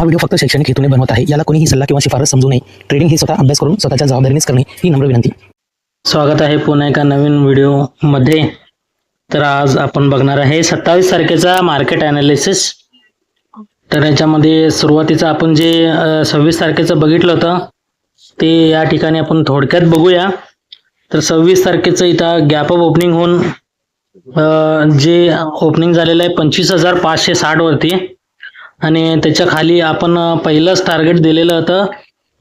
हा व्हिडिओ फक्त शैक्षणिक हेतूने बनवत आहे. याला कोणीही सल्ला किंवा शिफारस समजू नये. ट्रेडिंग हे स्वतः अभ्यास करून स्वतःच्या जबाबदारीनेच करणे ही नम्र विनंती. स्वागत आहे पुन्हा एका नवीन व्हिडिओमध्ये. तर आज आपण बघणार आहे 27 तारखेचा मार्केट ॲनालिसिस. तर याच्यामध्ये सुरुवातीचं आपण जे 26 तारखेचं बघितलं होतं ते या ठिकाणी आपण थोडक्यात बघूया. तर 26 तारखेचं इथं गॅप अप ओपनिंग होऊन जे ओपनिंग झालेलं आहे 25,560 वरती, आणि त्याच्या खाली आपण पहिलंच टार्गेट दिलेलं होतं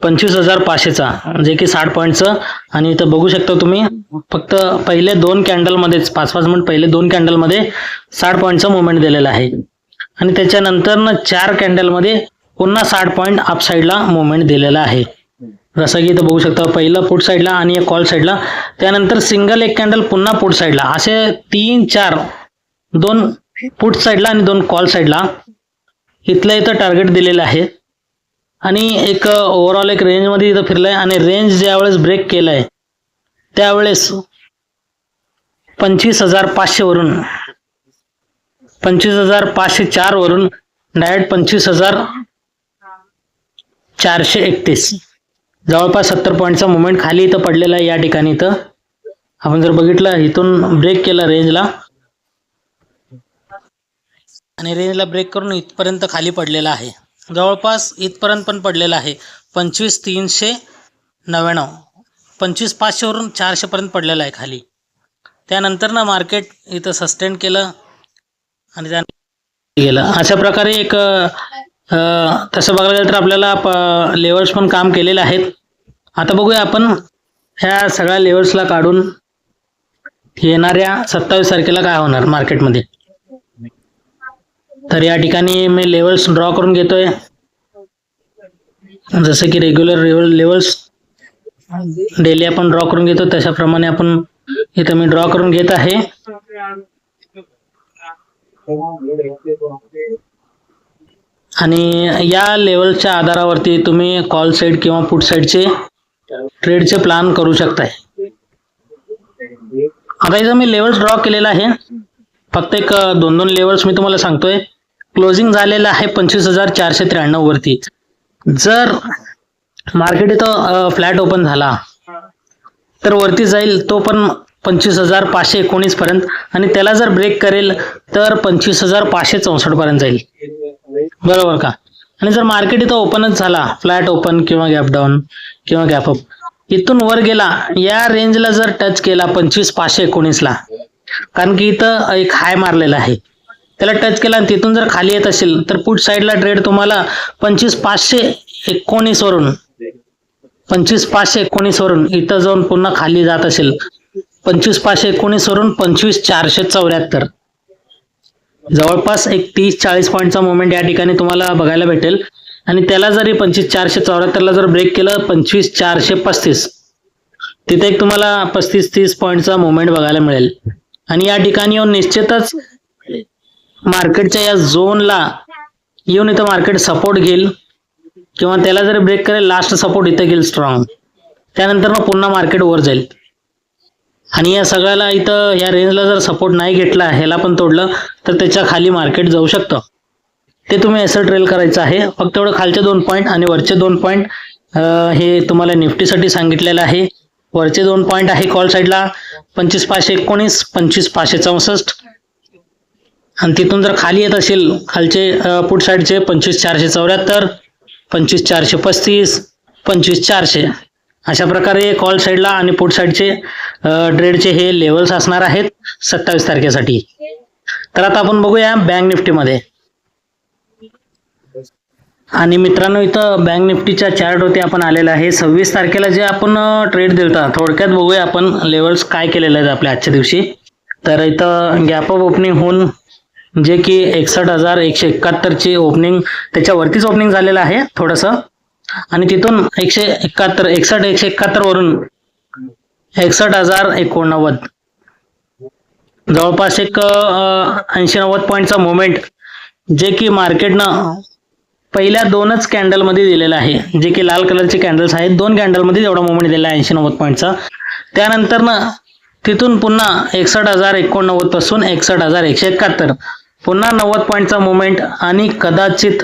25,500चा, जे की 60 पॉईंटचं. आणि इथं बघू शकता तुम्ही फक्त पहिले 2 कॅन्डलमध्येच 5-5 मिनिट पहिले 2 कॅन्डलमध्ये 60 पॉईंटचा मुवमेंट दिलेला आहे, आणि त्याच्यानंतर 4 कॅन्डलमध्ये पुन्हा 60 पॉईंट अप साईडला मुवमेंट दिलेला आहे. जसं की इथं बघू शकता पहिलं पुट साईडला आणि एक कॉल साईडला, त्यानंतर सिंगल एक कॅन्डल पुन्हा पुट साईडला, असे 3-4 2 पुट साईडला आणि 2 कॉल साईडला इथलं इथं टार्गेट दिलेलं आहे. आणि एक ओव्हरऑल एक रेंजमध्ये इथं फिरलंय, आणि रेंज ज्यावेळेस ब्रेक केलाय त्यावेळेस 25,500 वरून 25,504 वरून डायरेक्ट 25,431 जवळपास 70 पॉईंटचा मुवमेंट खाली इथं पडलेला आहे. या ठिकाणी इथं आपण जर बघितलं इथून ब्रेक केला रेंजला, आणि रेंजला ब्रेक करून इथपर्यंत खाली पडलेला आहे, जवळपास इथपर्यंत पण पडलेला आहे 25,399, 25,500 वरून 400 पर्यंत पडलेला आहे खाली. त्यानंतर मार्केट इथं सस्टेन केलं आणि त्यानंतर गेलं. अशा प्रकारे एक तसं बघायला गेलं तर आपल्याला लेवल्स पण काम केलेले आहेत. आता बघूया आपण ह्या सगळ्या लेवल्सला काढून येणाऱ्या 27 तारखेला काय होणार मार्केटमध्ये. तर या ठिकाणी मी लेवल्स ड्रॉ करून घेतोय, जसं की रेग्युलर लेवल्स डेली आपण ड्रॉ करून घेतो तशाप्रमाणे आपण इथं मी ड्रॉ करून घेत आहे. आणि या लेवलच्या आधारावरती तुम्ही कॉल साईड किंवा पुट साईडचे ट्रेडचे प्लॅन करू शकताय. आता इथं मी लेवल्स ड्रॉ केलेला आहे, फक्त एक 2-2 लेवल्स मी तुम्हाला सांगतोय. क्लोजिंग झालेलं आहे 25,493 वरती. जर मार्केट इथं फ्लॅट ओपन झाला तर वरती जाईल तो पण 25,519 पर्यंत, आणि त्याला जर ब्रेक करेल तर 25,564 पर्यंत जाईल, बरोबर का. आणि जर मार्केट इथं ओपनच झाला फ्लॅट ओपन किंवा गॅप डाऊन किंवा गॅप अप, इथून वर गेला या रेंजला जर टच केला 25,519ला, कारण की इथं एक हाय मारलेला आहे, त्याला टच केला आणि तिथून जर खाली येत असेल तर पुट साईडला ट्रेड तुम्हाला 25,519 वरून 25,519 वरून इथं जाऊन पुन्हा खाली जात असेल 25,519 वरून 25,474, जवळपास एक 30-40 पॉईंटचा मुवमेंट या ठिकाणी तुम्हाला बघायला भेटेल. आणि त्याला जरी 25,474ला जर ब्रेक केलं 25,435, तिथे एक तुम्हाला 35-30 पॉईंटचा मुवमेंट बघायला मिळेल. आणि या ठिकाणी येऊन निश्चितच मार्केटच्या या झोनला येऊन इथं मार्केट सपोर्ट घेईल, किंवा त्याला जरी ब्रेक करेल लास्ट सपोर्ट इथं घेईल स्ट्रॉंग, त्यानंतर मग पुन्हा मार्केट वर जाईल. आणि या सगळ्याला इथं या रेंजला जर सपोर्ट नाही घेतला, ह्याला पण तोडलं तर त्याच्या खाली मार्केट जाऊ शकतं. ते तुम्ही असं ट्रेल करायचं आहे. फक्त एवढं खालचे 2 पॉईंट आणि वरचे 2 पॉईंट हे तुम्हाला निफ्टीसाठी सांगितलेलं आहे. वरचे 2 पॉईंट आहे कॉल साईडला 25,519, 25,564, आणि तिथून जर खाली येत असेल खालचे पुट साईडचे 25,474, 25,435, 25,400, अशा प्रकारे कॉल साईडला आणि पुट साईडचे ट्रेडचे हे लेवल्स असणार आहेत 27 तारखेसाठी. तर आता आपण बघूया बँक निफ्टीमध्ये. आणि मित्रांनो इथं बँक निफ्टीच्या चार्टवरती आपण आलेलं आहे. 26 तारखेला जे आपण ट्रेड दिलता थोडक्यात बघूया आपण लेवल्स काय केलेले आहेत आपल्या आजच्या दिवशी. तर इथं गॅप अप ओपनिंग होऊन जे की 61,171 ओपनिंग त्याच्यावरतीच ओपनिंग झालेलं आहे थोडंसं, आणि तिथून 61,171 वरून 61,089 जवळपास एक 80-90 पॉईंटचा मुवमेंट जे की मार्केटनं पहिल्या 2च कॅन्डलमध्ये दिलेला आहे, जे की लाल कलरचे कॅन्डल्स आहेत. 2 कॅन्डलमध्ये एवढा मुवमेंट दिला आहे 80-90 पॉईंटचा. त्यानंतर तिथून पुन्हा 61,089 पासून 61,171 पुन्हा 90 पॉईंटचा मुवमेंट, आणि कदाचित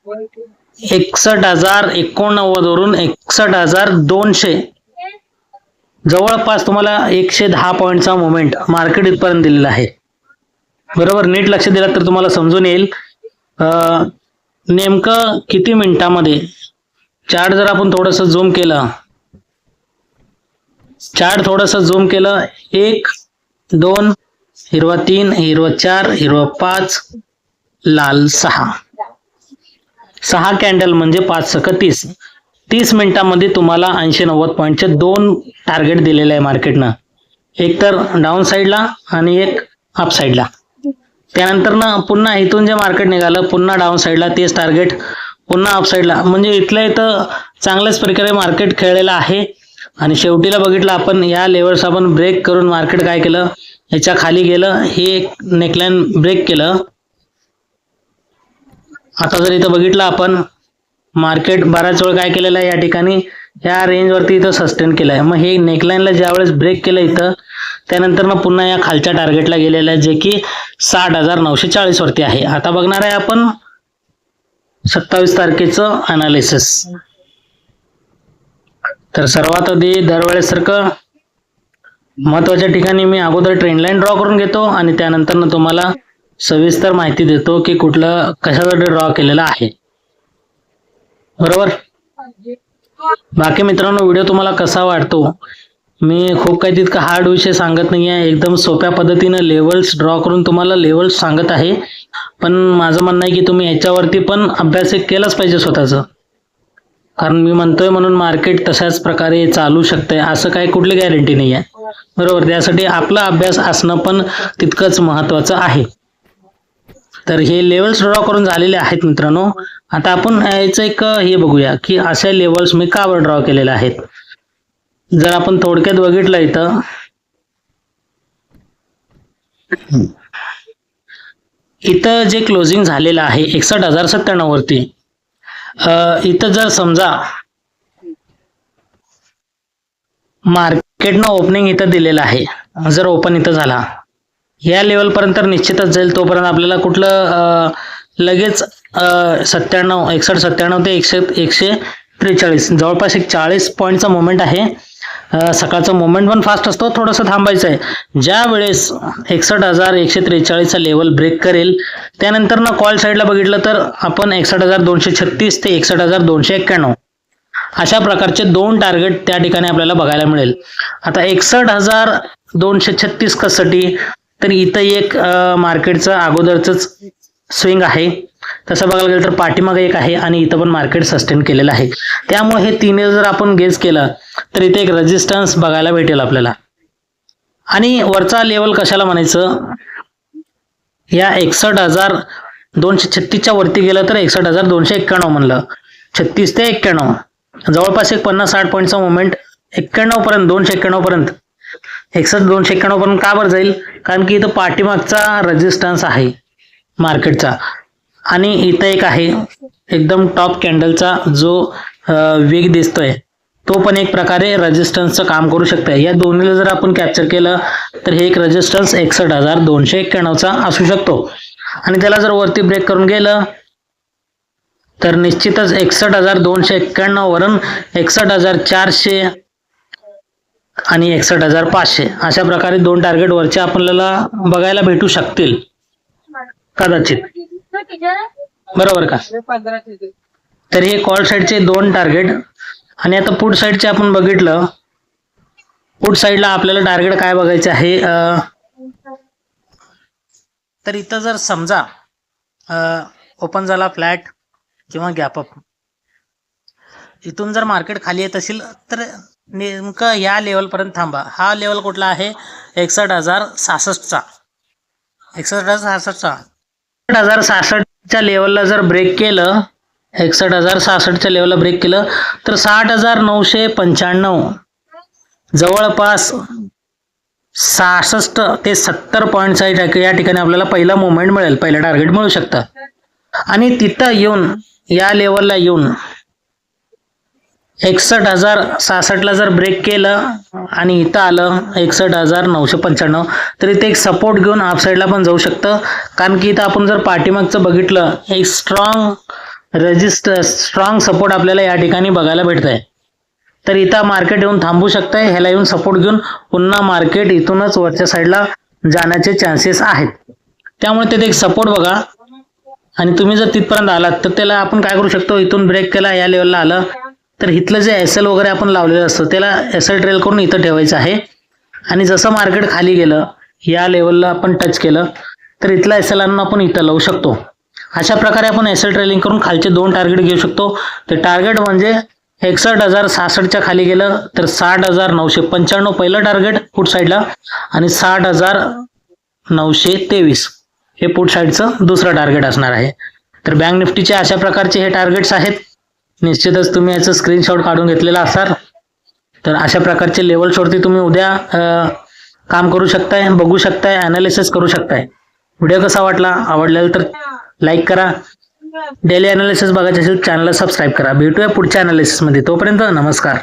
61,089 वरून 61,200 जवळपास तुम्हाला 110 पॉईंटचा मुवमेंट मार्केट इथपर्यंत दिलेला आहे. बरोबर, नीट लक्ष दिलं तर तुम्हाला समजून येईल नेमकं किती मिनिटामध्ये. चार्ट जर आपण थोडंसं झूम केलं, 1 2 हिरवा 3 हिरवा 4 हिरवा 5 लाल 6 कॅन्डल म्हणजे 5 × 30 मिनिटांमध्ये तुम्हाला 80-90 पॉईंटचे 2 टार्गेट दिलेले आहे मार्केटनं. एक तर डाऊन साईडला आणि एक अप साईडला. त्यानंतर ना पुन्हा इथून जे मार्केट निघालं पुन्हा डाऊन साईडला तेच टार्गेट, पुन्हा अप साईडला. म्हणजे इथल्या इथं चांगल्याच प्रकारे मार्केट खेळलेलं आहे. आणि शेवटीला बघितलं आपण या लेवल्स आपण ब्रेक करून मार्केट काय केलं, ह्याच्या खाली गेलं, हे नेकलाईन ब्रेक केलं. आता जर इथं बघितलं आपण मार्केट बराच वेळ काय केलेलं आहे, या ठिकाणी या रेंजवरती इथं सस्टेन केलं आहे. मग हे नेकलाईनला ज्यावेळेस ब्रेक केलं इथं, त्यानंतर मग पुन्हा या खालच्या टार्गेटला गेलेलं आहे जे की 60,940 वरती आहे. आता बघणार आहे आपण 27 तारखेचं अनालिसिस. तर सर्वात आधी दरवेळेसारखं महत्वाच्या ठिकाणी मी अगोदर ट्रेंड लाईन ड्रॉ करून घेतो आणि त्यानंतर तुम्हाला सविस्तर माहिती देतो की कुठलं कशासाठी ड्रॉ केलेलं आहे. बरोबर. बाकी मित्रांनो, व्हिडिओ तुम्हाला कसा वाटतो? मी खूप काही तितका हार्ड विषय सांगत नाही आहे, एकदम सोप्या पद्धतीनं लेवल्स ड्रॉ करून तुम्हाला लेवल्स सांगत आहे. पण माझं म्हणणं आहे की तुम्ही याच्यावरती पण अभ्यास केलाच पाहिजे स्वतःचं. कारण मी म्हणतोय म्हणून मार्केट तशाच प्रकारे चालू शकतंय असं काही कुठली गॅरंटी नाही आहे. बरोबर, त्यासाठी आपला अभ्यास असणं पण तितकंच महत्वाचं आहे. तर हे लेवल्स ड्रॉ करून झालेले आहेत मित्रांनो. आता आपण याचं एक हे बघूया की अशा लेवल्स मी का ड्रॉ केलेले आहेत. जर आपण थोडक्यात बघितलं इथं जे क्लोजिंग झालेलं आहे 61,097 वरती, इथं जर समजा मार्केटनं ओपनिंग इथं दिलेलं आहे, जर ओपन इथं झाला या लेवल पर्यंत निश्चितच जाईल. तोपर्यंत आपल्याला कुठलं लगेच 61-97 ते 143 जवळपास एक 40 पॉईंटचा मुवमेंट आहे. सकाळचा मुवमेंट पण फास्ट असतो, थोडंसं थांबायचं आहे. ज्या वेळेस 61,143चा लेवल ब्रेक करेल त्यानंतर ना कॉल साईडला बघितलं तर आपण 61,236 ते 61,291 अशा प्रकारचे 2 टार्गेट त्या ठिकाणी आपल्याला बघायला मिळेल. आता 61,236 कशासाठी, तर इथं एक मार्केटचं अगोदरच स्विंग आहे, तसं बघायला गेलं तर पाठीमागे एक आहे आणि इथं पण मार्केट सस्टेन केलेलं आहे. त्यामुळे हे तिन्ही जर आपण गेस केलं तर इथे एक रेजिस्टन्स बघायला भेटेल आपल्याला. आणि वरचा लेवल कशाला म्हणायचं, या 61,236च्या वरती गेलं तर 61,291 म्हणलं, 36 ते 91 जवळपास एक 50-60 पॉईंटचा मुवमेंट 91 पर्यंत 291 पर्यंत 61,291 पर्यंत का बरं जाईल, कारण की इथं पाठीमागचा रेजिस्टन्स आहे मार्केटचा. आणि इथं एक आहे एकदम टॉप कॅन्डलचा जो वेग दिसतोय, तो पण एक प्रकारे रेजिस्टन्सचं काम करू शकतोय. या दोन्हीला जर आपण कॅप्चर केलं तर हे एक रेजिस्टन्स 61,291चा असू शकतो. आणि त्याला जर वरती ब्रेक करून गेलं तर निश्चितच 61,291 वरून 61,400 आणि 61,500 अशा प्रकारे 2 टार्गेट वरचे आपल्याला बघायला भेटू शकतील कदाचित. बरोबर का. तर हे कॉल साईडचे 2 टार्गेट. आणि आता पुट साईडचे आपण बघितलं, पुट साईडला आपल्याला टार्गेट काय बघायचे आहे, तर इथं जर समजा ओपन झाला फ्लॅट किंवा गॅप अप, इथून जर मार्केट खाली येत असेल तर नेमकं या लेवलपर्यंत थांबा. हा लेवल कुठला आहे, 61,066चा. 61,066च्या लेवलला जर ब्रेक केलं, 61,066च्या लेवलला ब्रेक केलं तर 60,995 जवळपास 66 ते 70 पॉईंटचा या ठिकाणी आपल्याला पहिला मुवमेंट मिळेल, पहिलं टार्गेट मिळू शकतं. आणि तिथं येऊन या लेवलला येऊन 61,066ला जर ब्रेक केलं आणि इथं आलं 61,995 तर इथे एक सपोर्ट घेऊन अप साईडला पण जाऊ शकतं. कारण की इथं आपण जर पाठीमागचं बघितलं, एक स्ट्रॉंग स्ट्रॉंग सपोर्ट आपल्याला या ठिकाणी बघायला भेटत आहे. तर इथं मार्केट येऊन थांबू शकतंय. ह्याला येऊन सपोर्ट घेऊन पुन्हा मार्केट इथूनच वरच्या साईडला जाण्याचे चान्सेस आहेत. त्यामुळे तिथे एक सपोर्ट बघा आणि तुम्ही जर तिथपर्यंत आलात तर त्याला आपण काय करू शकतो, इथून ब्रेक केला या लेवलला आलं तर इथलं जे एस एल वगैरे आपण लावलेलं असतं त्याला एस एल ट्रेल करून इथं ठेवायचं आहे. आणि जसं मार्केट खाली गेलं या लेवलला आपण टच केलं तर इथला एस एल आणून आपण इथं लावू शकतो. अशा प्रकारे आपण एस एल ट्रेलिंग करून खालचे 2 टार्गेट घेऊ शकतो. ते टार्गेट म्हणजे 61,066च्या खाली गेलं तर 60,995 पहिलं टार्गेट पुट साईडला आणि 60,923 हे पुट साईडचं दुसरं टार्गेट असणार आहे. तर बँक निफ्टीचे अशा प्रकारचे हे टार्गेट्स आहेत. निश्चितच तुम्ही याचं स्क्रीनशॉट काढून घेतलेला असाल तर अशा प्रकारचे लेवल्सवरती तुम्ही उद्या काम करू शकताय, बघू शकताय, अनालिसिस करू शकताय. व्हिडिओ कसा वाटला, आवडलेला तर लाईक करा. डेली अनालिसिस बघायचे असेल चॅनलला सबस्क्राईब करा. भेटूया पुढच्या अनालिसिसमध्ये. तोपर्यंत नमस्कार.